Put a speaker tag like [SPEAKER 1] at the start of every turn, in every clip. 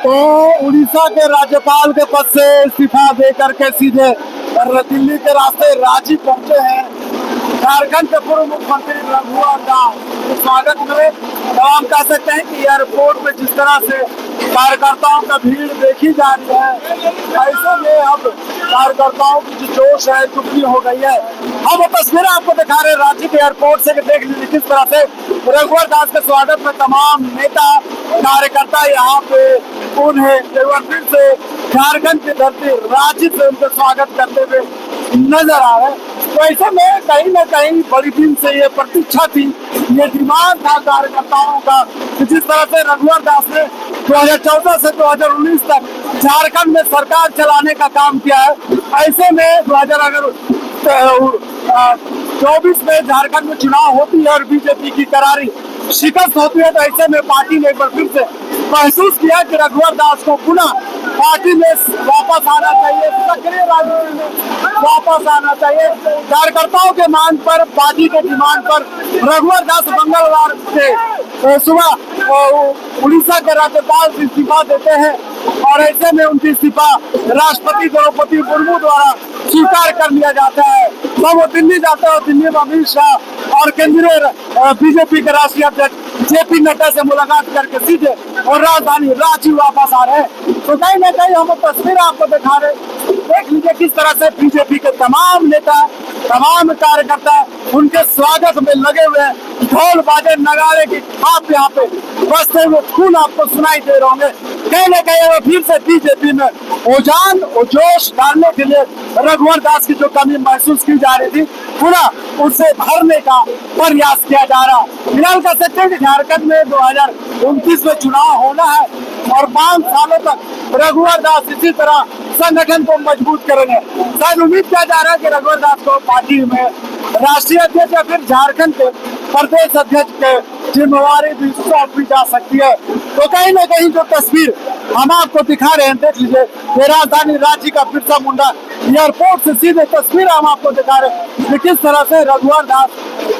[SPEAKER 1] तो उड़ीसा के राज्यपाल के पद से इस्तीफा दे करके सीधे दिल्ली के रास्ते रांची पहुंचे हैं झारखंड के पूर्व मुख्यमंत्री रघुवर दास। स्वागत में तमाम कह सकते हैं कि एयरपोर्ट में जिस तरह से कार्यकर्ताओं का भीड़ देखी जा रही है, ऐसे में अब कार्यकर्ताओं की जो जोश है दुगनी हो गई है। हम वो तस्वीरें आपको दिखा रहे हैं रांची के एयरपोर्ट से, देख लीजिए किस तरह से रघुवर दास के स्वागत में तमाम नेता कार्यकर्ता यहाँ पे उन्हें एक बार फिर से झारखंड की धरती रांची से उनका स्वागत करते हुए नजर आ रहे हैं। तो ऐसे में कहीं ना कहीं बड़ी दिन से ये प्रतीक्षा थी, ये डिमांड था कार्यकर्ताओं का कि जिस तरह से रघुवर दास ने 2014 से 2019 तक झारखंड में सरकार चलाने का काम किया है। ऐसे में 2024 में झारखंड में चुनाव होती है और बीजेपी की करारी शिकस्त होती है, तो ऐसे में पार्टी ने एक बार फिर से महसूस किया कि रघुवर दास को पुनः पार्टी में वापस आना चाहिए, सक्रिय राजनीति में वापस आना चाहिए। कार्यकर्ताओं के मांग पर, पार्टी के डिमांड पर रघुवर दास मंगलवार से सुबह उड़ीसा के राज्यपाल से इस्तीफा देते हैं और ऐसे में उनकी इस्तीफा राष्ट्रपति द्रौपदी मुर्मू द्वारा स्वीकार कर लिया जाता है। तो वो दिल्ली जाते हैं और दिल्ली में अमित शाह और केंद्रीय बीजेपी के राष्ट्रीय अध्यक्ष जेपी नड्डा से मुलाकात करके सीधे और राजधानी रांची वापस आ रहे हैं। तो कहीं ना कहीं हम तस्वीर आपको दिखा रहे, देख लीजिए किस तरह से बीजेपी के तमाम नेता, तमाम कार्यकर्ता उनके स्वागत में लगे हुए हैं। ढोल बाजे नगाड़े की छाप यहाँ पे बजते हुए फूल आपको सुनाई दे रहे होंगे। कहीं ना कहीं फिर से बीजेपी में उजान और जोश डालने के लिए रघुवर दास की जो कमी महसूस की जा रही थी, पूरा उसे भरने का प्रयास किया जा रहा। फिलहाल कह सकते हैं कि झारखंड में 2029 में चुनाव होना है और 5 सालों तक रघुवर दास इसी तरह संगठन को मजबूत करेंगे। शायद उम्मीद किया जा रहा है कि रघुवर दास को पार्टी में राष्ट्रीय अध्यक्ष या फिर झारखंड के प्रदेश अध्यक्ष के जिम्मेवारी भी सौंपी जा सकती है। तो कहीं ना कहीं जो तस्वीर हम आपको दिखा रहे हैं, देख लीजिए ये राजधानी रांची का बिरसा मुंडा एयरपोर्ट से सीधे तस्वीर हम आपको दिखा रहे हैं। किस तरह से रघुवर दास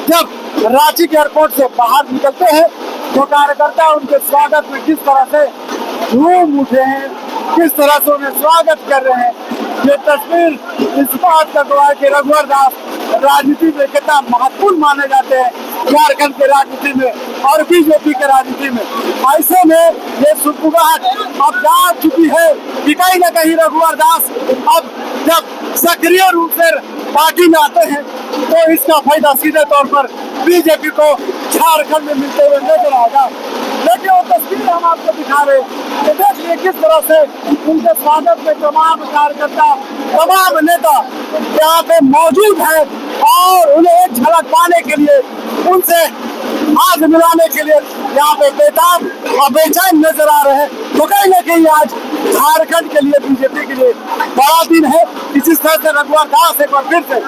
[SPEAKER 1] जब रांची के एयरपोर्ट से बाहर निकलते हैं तो कार्यकर्ता उनके स्वागत में किस तरह से झूम उठे हैं, किस तरह से उन्हें स्वागत कर रहे हैं। ये तस्वीर इस बात का गवाह है कि रघुवर दास राजनीति में कितना महत्वपूर्ण माने जाते हैं, झारखंड के राजनीति में और बीजेपी के राजनीति में। ऐसे में ये सुगबुगाहट अब जा चुकी है कि कहीं ना कहीं रघुवर दास अब जब सक्रिय रूप से पार्टी में आते हैं तो इसका फायदा सीधे तौर पर बीजेपी को झारखंड में मिलते हुए नजर आएगा। लेकिन वो तस्वीर हम आपको दिखा रहे हैं तो देखिए किस तरह से उनके स्वागत में तमाम कार्यकर्ता, तमाम नेता यहाँ पे मौजूद है और उन्हें एक झलक पाने के लिए, उनसे हाथ मिलाने के लिए यहाँ पे बेताब और बेचैन नजर आ रहे हैं। तो कहीं ना कहीं आज झारखंड के लिए, बीजेपी के लिए बड़ा दिन है। इसी तरह से रघुवर दास एक बार फिर से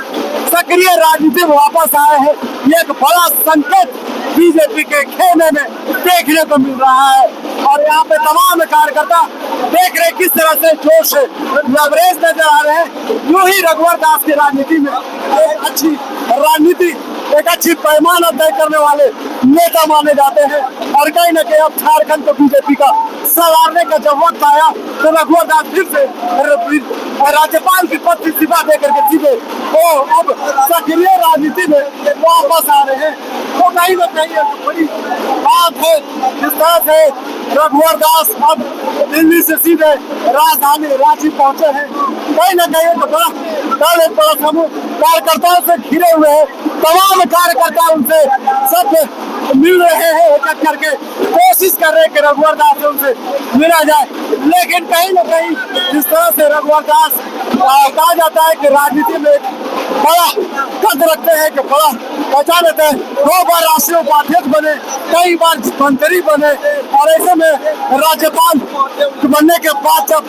[SPEAKER 1] सक्रिय राजनीति में वापस आए हैं। ये एक बड़ा संकेत बीजेपी के खेमे में देखने को मिल रहा है और यहाँ पे तमाम कार्यकर्ता देख रहे किस तरह से जोश लवरेज नजर आ रहे हैं। यूं ही रघुवर दास की राजनीति में एक अच्छी रणनीति, एक अच्छी पैमाना तय करने वाले नेता माने जाते हैं और कहीं ना कहीं अब झारखंड को बीजेपी का संवारने का जब वक्त आया तो रघुवर दास फिर से राज्यपाल की पद इस्तीफा देकर के सीधे वो अब सक्रिय राजनीति में वापस आ रहे हैं। तो कहीं ना कहीं बड़ी बात है जिस तरह से रघुवर दास अब दिल्ली से सीधे राजधानी रांची पहुंचे हैं। कहीं ना कहीं तो कल एक बड़ा समूह कार्यकर्ताओं से घिरे हुए हैं, तमाम कार्यकर्ता उनसे सब मिल रहे हैं, एक एक करके कोशिश कर रहे हैं कि रघुवर दास से उनसे मिला जाए। लेकिन कहीं ना कहीं जिस तरह से रघुवर दास कहा जाता है कि राजनीति में बड़ा कद रखते हैं, कि बड़ा पहचान लेते हैं। 2 बार राष्ट्रीय उपाध्यक्ष बने, कई बार मंत्री बने और ऐसे में राज्यपाल बनने के बाद जब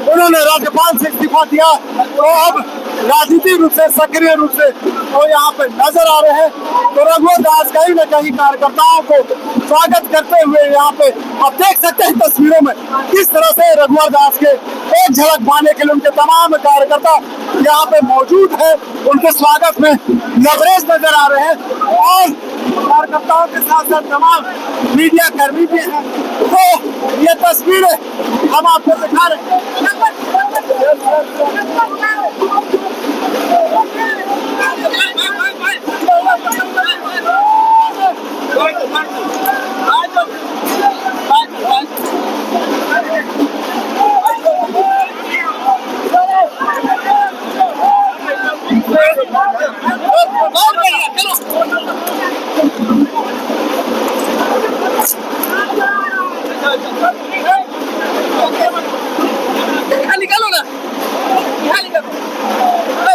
[SPEAKER 1] उन्होंने राज्यपाल से इस्तीफा दिया तो अब राजनीतिक रूप से, सक्रिय रूप से वो यहाँ पे नजर आ रहे हैं। तो रघुवर दास कहीं ना कहीं कार्यकर्ताओं को स्वागत करते हुए यहाँ पे आप देख सकते हैं तस्वीरों में किस तरह से रघुवर दास के एक झलक पाने के लिए उनके तमाम कार्यकर्ता यहाँ पे मौजूद है, उनके स्वागत में लबरेज नजर आ रहे हैं। और कार्यकर्ताओं के साथ साथ तमाम मीडिया कर्मी भी हैं। तो ये तस्वीरें हम आपको दिखा रहे निकालो ना, निकालो।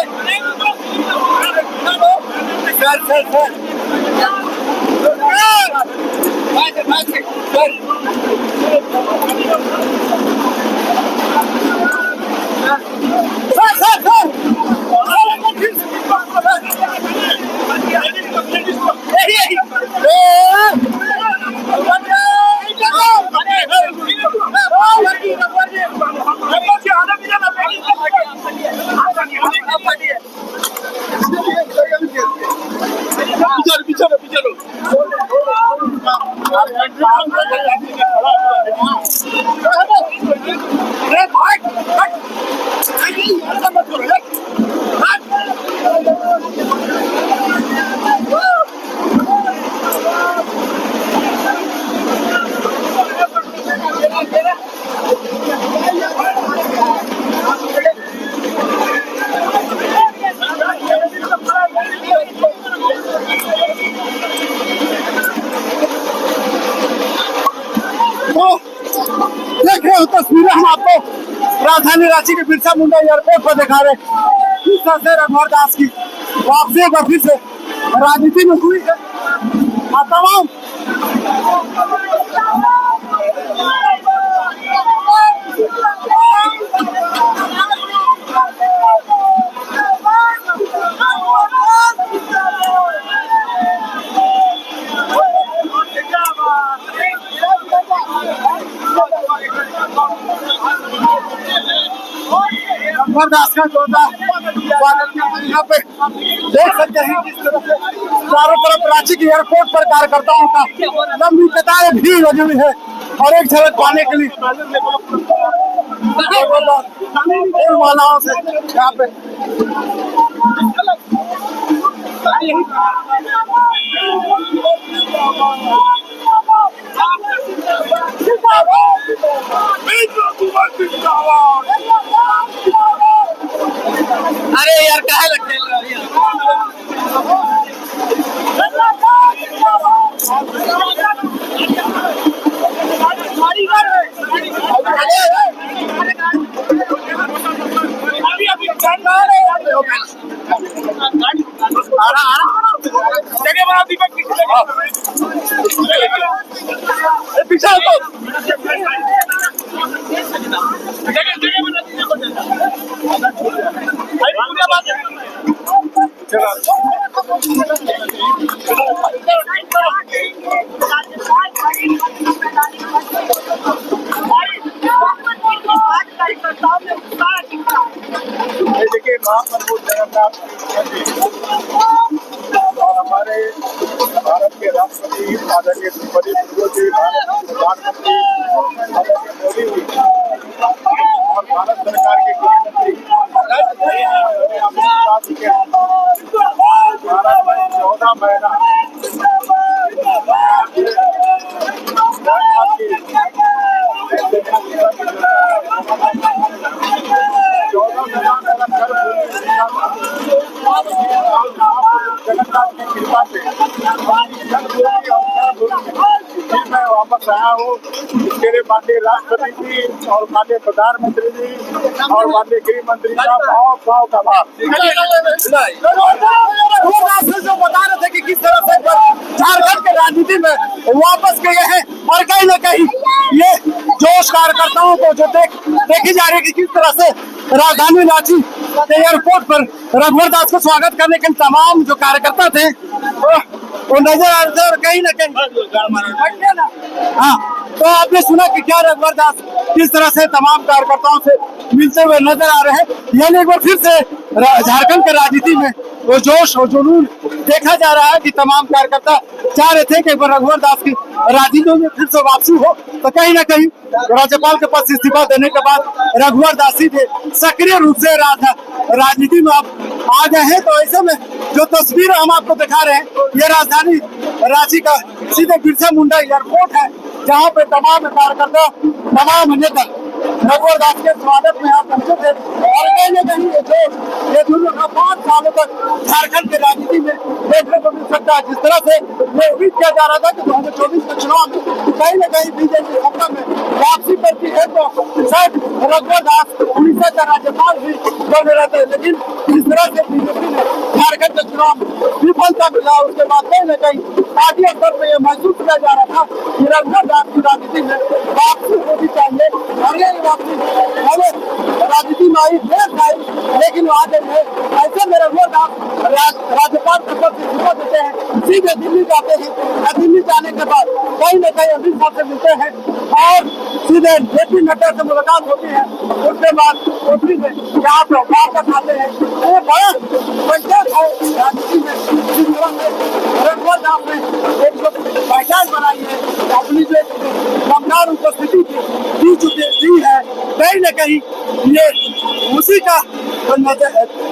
[SPEAKER 1] देख रहे हो तस्वीरें हम आपको राजधानी रांची के बिरसा मुंडा एयरपोर्ट पर दिखा रहे किस तरह से रघुवर दास की वापसी एक बार फिर से राजनीति में हुई है। तमाम रघुवर दास का जोरदार स्वागत करते हैं। यहाँ पे देख सकते हैं किस तरह से चारों तरफ रांची के एयरपोर्ट पर कार्यकर्ताओं का लंबी कतारें भीड़ लगी हुई है और एक झलक पाने के लिए मालाओं से यहाँ पे अरे यार काहे लगते देखिए महाप्रभु जगन्नाथ और हमारे भारत के राष्ट्रपति आदरणीय द्रौपदी मुर्मू जी, भारत के प्रधानमंत्री आदरणीय मोदी जी और भारत सरकार के गृहमंत्री अमित शाह भारत में 14 महीना जगन्नाथ की कृपा से मैं वापस आया हूँ। इसके लिए माननीय राष्ट्रपति जी और माननीय प्रधानमंत्री जी और माननीय गृह मंत्री का बहुत बहुत आभार। जो बता रहे थे कि किस तरह से झारखंड के राजनीति में वापस गए हैं और कहीं न कहीं ये जोश कार्यकर्ताओं को जो देखी जा रही है कि किस तरह से राजधानी रांची के एयरपोर्ट पर रघुवर दास को स्वागत करने के तमाम जो कार्यकर्ता थे वो नजर आ रहे थे और कहीं न कहीं हाँ, तो आपने सुना कि क्या रघुवर दास किस तरह से तमाम कार्यकर्ताओं से मिलते हुए नजर आ रहे हैं। यानी एक बार फिर से झारखंड के राजनीति में वो जोश और जुनून देखा जा रहा है कि तमाम कार्यकर्ता चाह रहे थे कि एक बार रघुवर दास की राजनीति में फिर से वापसी हो, तो कहीं ना कहीं राज्यपाल के पद से इस्तीफा देने के बाद रघुवर दास सीधे सक्रिय रूप से राजनीति में आप आ गए हैं। तो ऐसे में जो तस्वीर हम आपको दिखा रहे हैं, ये राजधानी रांची का सीधे बिरसा मुंडा एयरपोर्ट है, जहाँ पे तमाम कार्यकर्ता, तमाम नेता रघुवर दास के स्वागत में यहाँ पहुंचे थे। और कहीं न कहीं ये दोनों 5 सालों तक झारखंड के राजनीति में देखने को मिल सकता है। जिस तरह से ये उम्मीद किया जा रहा था कि 2024 के चुनाव में कहीं न कहीं बीजेपी सत्ता में वापसी करती है, तो शायद रघुवर दास उड़ीसा का राज्यपाल भी बने रहते हैं। लेकिन जिस तरह से बीजेपी ने झारखंड के चुनाव में विफलता मिला, उसके बाद कहीं न कहीं पार्टी स्तर पर यह महसूस किया जा रहा था कि रघुवर दास की राजनीति में वापसी होनी चाहिए। और ये वापसी हमें राजनीति में आई देर आई, लेकिन वहाँ गई है। ऐसे में रघुवर दास राज्यपाल के पद से इस्तीफा देते हैं, सीधे दिल्ली जाते हैं। दिल्ली जाने के बाद कहीं न कहीं अमित शाह से मिलते हैं और सीधे जेपी नड्डा से मुलाकात होती है। उसके बाद कोटरी में यहाँ पर वापस आते हैं। ये बड़ा पंचायत है राजनीति में, जिस तरह से रघुवर दास ने एक पहचान बनाई है, अपनी जो दमदार उपस्थिति दी है, कहीं न कहीं ये उसी का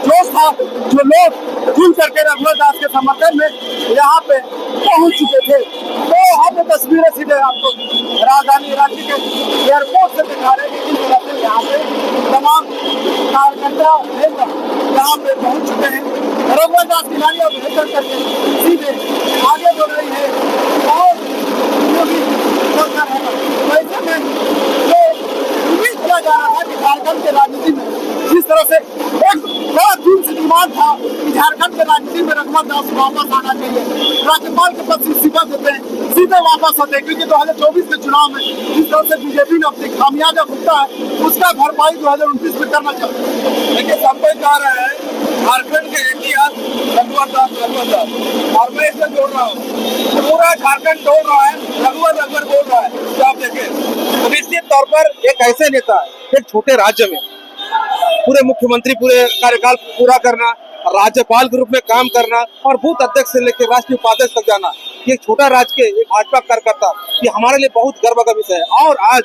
[SPEAKER 1] जोश था जो लोग जुड़ करके रघुवर दास के समर्थन में यहाँ पे पहुंच चुके थे। तो हम तस्वीरें सीधे आपको राजधानी रांची के एयरपोर्ट से दिखा रहे हैं, जिस तरह से यहाँ पे तमाम कार्यकर्ता यहाँ पे पहुंच चुके हैं। रघुवर दास की गाड़ियां बेहतर करके सीधे आगे बढ़ रही है और चलता रहेगा। वैसे में जो उम्मीद किया जा रहा था कि झारखंड के राजनीति में जिस तरह से एक बड़ा दिन से डिमांड था कि झारखंड के राजनीति में रघुवर दास वापस आना चाहिए, राज्यपाल के पद से इस्तीफा देते हैं, सीधे वापस होते हैं। क्योंकि 2024 के चुनाव में जिस तरह से बीजेपी ने अपनी खामियां जो भुगता है, उसका भरपाई 2029 में करना चाहते हैं।
[SPEAKER 2] देखिए, सब कोई कह रहा है झारखंड के इतिहास रघुवर दास और मैं इससे जोड़ रहा हूँ, पूरा झारखंड जोड़ रहा है, रघुवर बोल रहा है। तो आप देखें, तो निश्चित तौर पर एक ऐसे नेता एक छोटे राज्य में पूरे मुख्यमंत्री पूरे कार्यकाल पूरा करना, राज्यपाल के रूप में काम करना और बूथ अध्यक्ष से लेकर राष्ट्रीय उपाध्यक्ष तक जाना, ये छोटा राज्य के एक भाजपा कार्यकर्ता, ये हमारे लिए बहुत गर्व का विषय है। और आज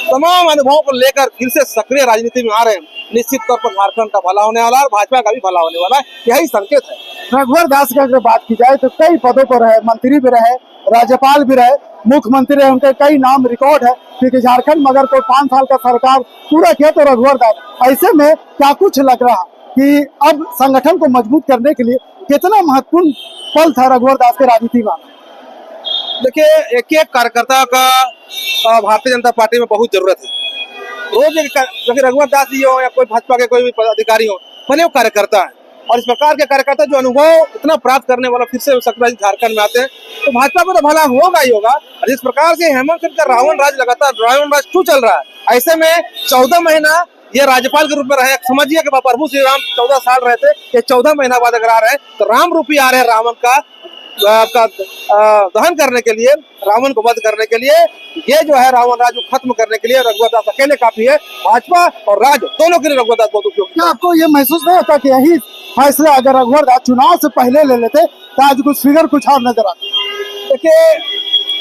[SPEAKER 2] तमाम अनुभवों को लेकर फिर से सक्रिय राजनीति में आ रहे हैं। निश्चित तौर पर झारखंड का भला होने वाला है और भाजपा का भी भला होने वाला है, यही संकेत है।
[SPEAKER 1] रघुवर दास की अगर बात की जाए तो कई पदों पर रहे, मंत्री भी रहे, राज्यपाल भी रहे, मुख्यमंत्री रहे, उनके कई नाम रिकॉर्ड है। क्योंकि झारखंड में अगर कोई 5 साल का सरकार पूरा किया तो रघुवर दास। ऐसे में क्या कुछ लग रहा कि अब संगठन को मजबूत करने के लिए कितना महत्वपूर्ण पल था रघुवर दास के राजनीति में?
[SPEAKER 2] देखिए, एक एक कार्यकर्ता का भारतीय जनता पार्टी में बहुत जरूरत है। रोज जैसे रघुवर दास जी हो या कोई भाजपा के कोई भी पदाधिकारी हो, भले वो कार्यकर्ता है और इस प्रकार के कार्यकर्ता जो अनुभव इतना प्राप्त करने वाला फिर से सक्रिय झारखंड में आते हैं, तो भाजपा को तो भला होगा ही होगा। और जिस प्रकार से हेमंत सोरेन का रावण राज लगातार रावण राज क्यों चल रहा है, ऐसे में 14 महीना ये राज्यपाल के रूप में रहे। समझिए कि प्रभु श्री राम 14 साल रहे थे, ये 14 महीना बाद अगर आ रहे हैं तो राम रूपी आ रहे हैं रावण का दहन करने के लिए, रावण को वध करने के लिए। ये जो है रावण राज को खत्म करने के लिए रघुवर दास अकेले काफी है, भाजपा और राज दोनों के लिए रघुवर दास बहुत उपयोगी।
[SPEAKER 1] क्या आपको ये महसूस नहीं होता कि यही फैसला अगर रघुवर दास चुनाव से पहले ले लेते तो आज कुछ फिगर कुछ और नजर आते?
[SPEAKER 2] देखिए,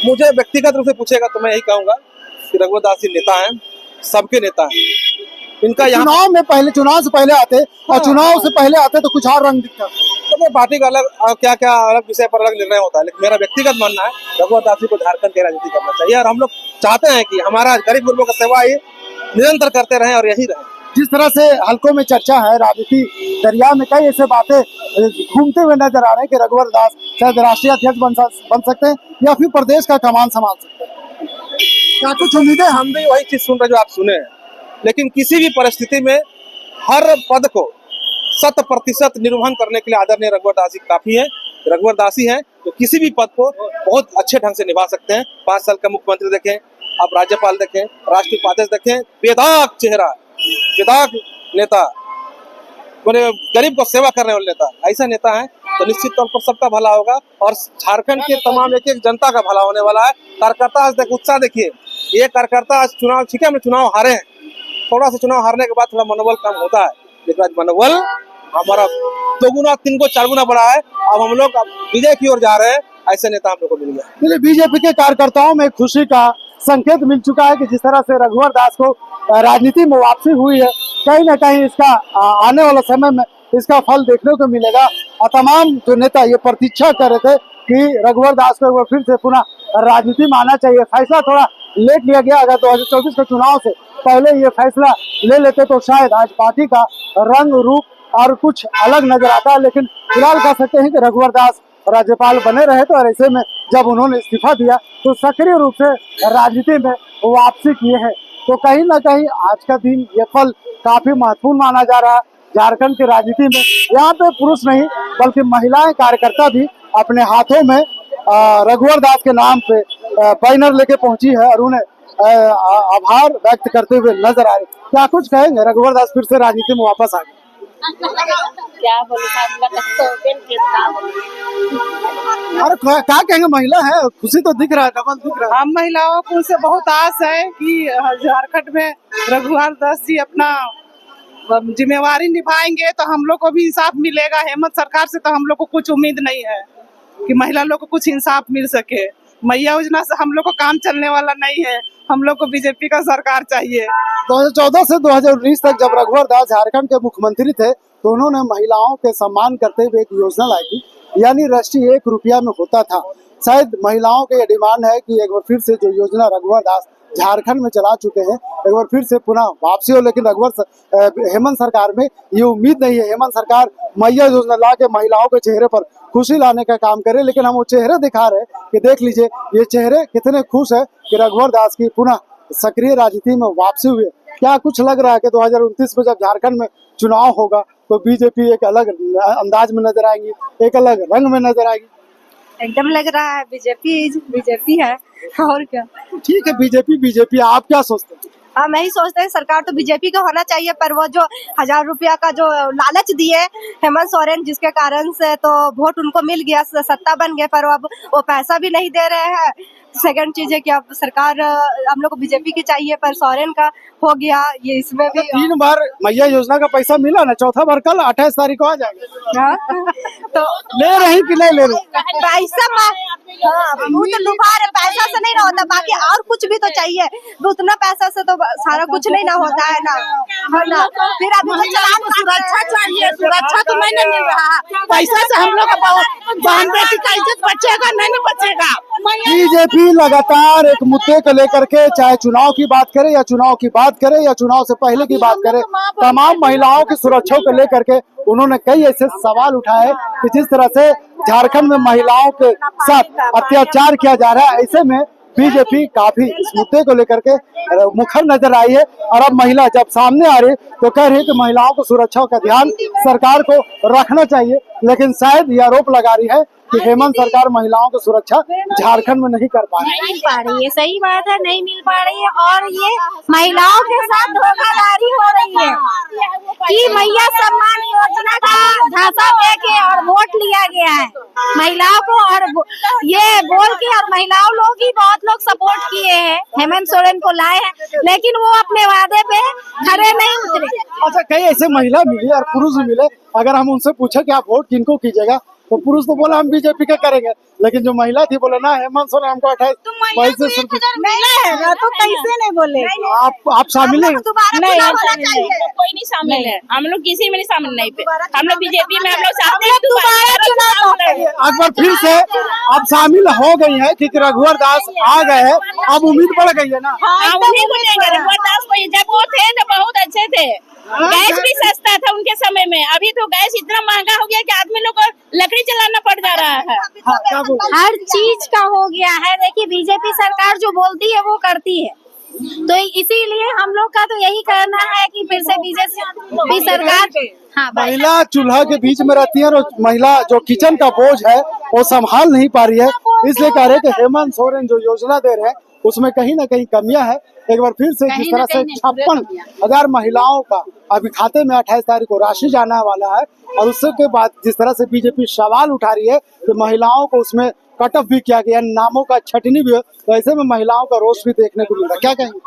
[SPEAKER 2] मुझे व्यक्तिगत रूप से पूछेगा तो मैं यही कहूंगा कि रघुवर दास जी नेता हैं, सबके नेता हैं। इनका
[SPEAKER 1] चुनाव से पहले आते और चुनाव से पहले आते तो कुछ और रंग दिखता।
[SPEAKER 2] तो पार्टी का अलग क्या क्या अलग विषय पर अलग निर्णय होता है, लेकिन मेरा व्यक्तिगत मानना है रघुवर दास जी को झारखंड की राजनीति करना चाहिए। और हम लोग चाहते हैं कि हमारा गरीब गुरबों का सेवा ही निरंतर करते रहें और यही रहे।
[SPEAKER 1] जिस तरह से हल्कों में चर्चा है, राजनीति दरिया में कई ऐसे बातें घूमते हुए नजर आ रहे हैं कि रघुवर दास शायद राष्ट्रीय अध्यक्ष बन सकते हैं या फिर प्रदेश का कमान संभाल सकते हैं। क्या कुछ उम्मीदें?
[SPEAKER 2] हम भी वही चीज सुन रहे जो आप सुने हैं, लेकिन किसी भी परिस्थिति में हर पद को 100% निर्वहन करने के लिए आदरणीय रघुवर दास जी काफी है। रघुवर दास ही है तो किसी भी पद को बहुत अच्छे ढंग से निभा सकते हैं। 5 साल का मुख्यमंत्री देखें, आप राज्यपाल देखें, राष्ट्रीय उपाध्यक्ष देखें, बेदाग चेहरा, बेदाग नेता, गरीब को सेवा करने वाले नेता, ऐसा नेता है तो निश्चित तौर पर सबका भला होगा और झारखंड के तमाम एक एक जनता का भला होने वाला है। कार्यकर्ता आज उत्साह देखिए, ये कार्यकर्ता आज चुनाव, ठीक है हमने चुनाव हारे हैं, थोड़ा सा चुनाव हारने के बाद थोड़ा मनोबल कम होता है, लेकिन आज मनोबल हमारा 2 गुना 3 को 4 गुना बढ़ा है। अब हम लोग विजय की ओर जा रहे हैं, ऐसे नेता हम लोग को मिल गया।
[SPEAKER 1] बीजेपी के कार्यकर्ताओं में खुशी का संकेत मिल चुका है कि जिस तरह से रघुवर दास को राजनीति में वापसी हुई है, कहीं ना कहीं इसका आने वाला समय में इसका फल देखने को मिलेगा। और तमाम जो नेता ये प्रतीक्षा कर रहे थे कि रघुवर दास को एक बार फिर से पुनः राजनीति में आना चाहिए। फैसला थोड़ा लेट लिया गया, अगर 2024 के चुनाव से पहले ये फैसला ले लेते तो शायद आज पार्टी का रंग रूप और कुछ अलग नजर आता है। लेकिन फिलहाल कह सकते हैं कि रघुवर दास राज्यपाल बने रहे थे, और ऐसे में जब उन्होंने इस्तीफा दिया तो सक्रिय रूप से राजनीति में वापसी किए हैं। तो कहीं ना कहीं आज का दिन ये फल काफी महत्वपूर्ण माना जा रहा है झारखंड की राजनीति में। यहाँ पे पुरुष नहीं बल्कि महिलाएं कार्यकर्ता भी अपने हाथों में रघुवर दास के नाम पे बैनर लेके पहुंची है और उन्हें आभार व्यक्त करते हुए नजर आ रहे। क्या कुछ कहेंगे, रघुवर दास फिर से राजनीति में वापस आ गए?
[SPEAKER 3] क्या बोले
[SPEAKER 1] अरे क्या कहेंगे, महिला है, खुशी तो दिख रहा है, डबल दिख रहा है।
[SPEAKER 4] हम महिलाओं को उनसे बहुत आस है कि झारखंड में रघुवर दास जी अपना जिम्मेवारी निभाएंगे तो हम लोग को भी इंसाफ मिलेगा। हेमंत सरकार से तो हम लोग को कुछ उम्मीद नहीं है कि महिला लोग को कुछ इंसाफ मिल सके। मैया योजना से हम लोग को काम चलने वाला नहीं है, हम लोग को बीजेपी का सरकार चाहिए।
[SPEAKER 1] 2014 से 2019 तक जब रघुवर दास झारखंड के मुख्यमंत्री थे तो उन्होंने महिलाओं के सम्मान करते हुए एक योजना लाई थी, यानी राशि 1 रुपया में होता था। शायद महिलाओं की ये डिमांड है कि एक बार फिर से जो योजना रघुवर दास झारखंड में चला चुके हैं एक बार फिर से पुनः वापसी हो। लेकिन हेमंत सरकार में ये उम्मीद नहीं है। हेमंत सरकार मैया योजना ला के महिलाओं के चेहरे पर खुशी लाने का काम करे, लेकिन हम वो चेहरे दिखा रहे हैं कि देख लीजिए ये चेहरे कितने खुश है कि रघुवर दास की पुनः सक्रिय राजनीति में वापसी हुई है। क्या कुछ लग रहा है कि 2029 में जब झारखंड में चुनाव होगा तो बीजेपी एक अलग अंदाज में नजर आएगी, एक अलग रंग में नजर आएगी?
[SPEAKER 3] एकदम लग रहा है बीजेपी है और क्या।
[SPEAKER 1] ठीक है, बीजेपी आप क्या सोचते हैं?
[SPEAKER 3] हम यही सोचते हैं सरकार तो बीजेपी का होना चाहिए, पर वो जो 1000 रुपया का जो लालच दिए हेमंत सोरेन, जिसके कारण से तो वोट उनको मिल गया, सत्ता बन गए, पर अब वो पैसा भी नहीं दे रहे हैं। सेकंड चीज है कि अब सरकार हम लोग को बीजेपी की चाहिए, पर सोरेन का हो गया ये, इसमें भी
[SPEAKER 1] 3 बार मैया योजना का पैसा मिला ना, चौथा बार कल 28 तारीख को आ जाएगा।
[SPEAKER 3] तो
[SPEAKER 1] ले रही कि नहीं ले रही?
[SPEAKER 3] पैसा वो तो लुभा रहे, पैसा से नहीं ना होता, बाकी और कुछ भी तो चाहिए। उतना पैसा से तो सारा कुछ नहीं ना होता है ना, है ना। फिर अभी तो चलान सुरक्षा चाहिए, सुरक्षा तो नहीं मिल रहा, पैसा से हम लोग का बहन बेटी का इज्जत बचेगा नहीं बचेगा।
[SPEAKER 1] बीजेपी लगातार एक मुद्दे को लेकर के, चाहे चुनाव की बात करे या चुनाव की बात करे या चुनाव से पहले की बात करे, तमाम महिलाओं की सुरक्षा को लेकर के उन्होंने कई ऐसे सवाल उठाए कि जिस तरह से झारखंड में महिलाओं के साथ अत्याचार किया जा रहा है, ऐसे में बीजेपी काफी इस मुद्दे को लेकर के मुखर नजर आई है। और अब महिला जब सामने आ रही तो कह रही है कि महिलाओं को सुरक्षा का ध्यान सरकार को रखना चाहिए, लेकिन शायद ये आरोप लगा रही है कि हेमंत सरकार महिलाओं की सुरक्षा झारखंड में नहीं कर पा
[SPEAKER 3] रही है। सही बात है, नहीं मिल पा रही है, और ये महिलाओं के साथ धोखाधड़ी हो रही है कि मैया सम्मान योजना का झांसा दे के और वोट लिया गया है महिलाओं को, और ये बोल के, और महिलाओं लोग ही बहुत लोग सपोर्ट किए हैं, हेमंत सोरेन को लाए हैं, लेकिन वो अपने वादे पे खरे नहीं उतरे।
[SPEAKER 1] अच्छा, कई ऐसे महिला मिले और पुरुष भी मिले, अगर हम उनसे पूछे कि आप वोट किनको कीजिएगा तो पुरुष तो बोला हम बीजेपी का करेंगे, लेकिन जो महिला थी बोले ना हेमंत सोरेन हमको 28 पैसे
[SPEAKER 3] तो कैसे नहीं बोले?
[SPEAKER 1] आप शामिल नहीं?
[SPEAKER 5] कोई नहीं शामिल है, हम लोग किसी में नहीं शामिल नहीं पे, हम लोग बीजेपी में हम लोग चाहते हैं दोबारा चुनाव।
[SPEAKER 1] एक बार फिर से अब शामिल हो गई है क्योंकि रघुवर दास आ गए हैं, अब उम्मीद बढ़ गई है ना।
[SPEAKER 5] उन्हीं को देंगे रघुवर दास को, जब वो थे तो बहुत अच्छे थे, गैस भी सस्ता था उनके समय में, अभी तो गैस इतना महंगा हो गया कि आदमी लोग को लकड़ी चलाना पड़ जा रहा है।
[SPEAKER 3] हर चीज का हो गया है। देखिए बीजेपी सरकार जो बोलती है वो करती है, तो इसीलिए हम लोग का तो यही कहना है कि फिर से बीजेपी सरकार। हाँ,
[SPEAKER 1] महिला चूल्हा के बीच में रहती है और महिला जो किचन का बोझ है वो संभाल नहीं पा रही है, इसलिए कह रहे कि हेमंत सोरेन जो योजना दे रहे हैं उसमें कहीं ना कहीं कमियां है। एक बार फिर से जिस तरह से 56,000 महिलाओं का अभी खाते में 28 तारीख को राशि जाना वाला है, और उसके के बाद जिस तरह से बीजेपी सवाल उठा रही है कि महिलाओं को उसमें कट ऑफ भी किया गया, नामों का छटनी भी हो, तो ऐसे में महिलाओं का रोष भी देखने को मिल रहा है। क्या कहेंगे?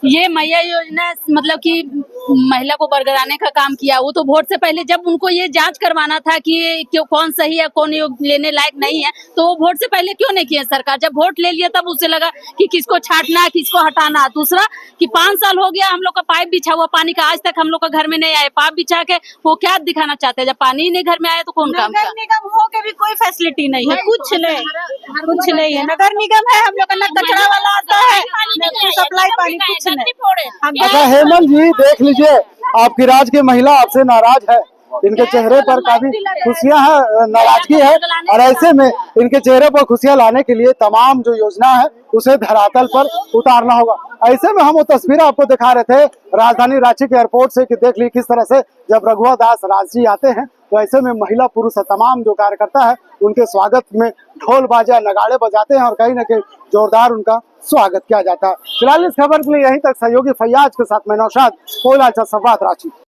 [SPEAKER 5] ये मैया योजना मतलब कि
[SPEAKER 6] महिला को बरगराने का काम किया। वो तो वोट से पहले जब उनको ये जांच करवाना था कि क्यों कौन सही है कौन लेने लायक नहीं है, तो वो वोट से पहले क्यों नहीं किया सरकार? जब वोट ले लिया तब उसे लगा कि किसको छांटना है किसको हटाना है। दूसरा कि 5 साल हो गया हम लोग का पाइप बिछा हुआ पानी का, आज तक हम लोग का घर में नहीं आए। पाइप बिछा के वो क्या दिखाना चाहते हैं? जब पानी ही नहीं घर में आया तो कौन काम का?
[SPEAKER 5] नगर निगम हो के भी कोई फैसिलिटी नहीं है, कुछ नहीं है। नगर निगम है, हम लोग का न कचरा वाला आता है न सप्लाई पानी, कुछ नहीं।
[SPEAKER 1] अच्छा हेमंत जी देख लीजिए, आपकी राज्य की महिला आपसे नाराज है, इनके चेहरे पर काफी खुशियां है, नाराजगी है, और ऐसे में इनके चेहरे पर खुशियां लाने के लिए तमाम जो योजना है उसे धरातल पर उतारना होगा। ऐसे में हम वो तस्वीरें आपको दिखा रहे थे राजधानी रांची के एयरपोर्ट से कि देख ली किस तरह से जब रघुवर दास रांची आते हैं तो ऐसे में महिला पुरुष तमाम जो कार्यकर्ता है उनके स्वागत में ढोल बाजा नगाड़े बजाते हैं और कहीं न कहीं जोरदार उनका स्वागत किया जाता है। फिलहाल इस खबर के लिए यहीं तक सहयोगी फैयाज के साथ मैं नौशाद, कोयला संवाद रांची।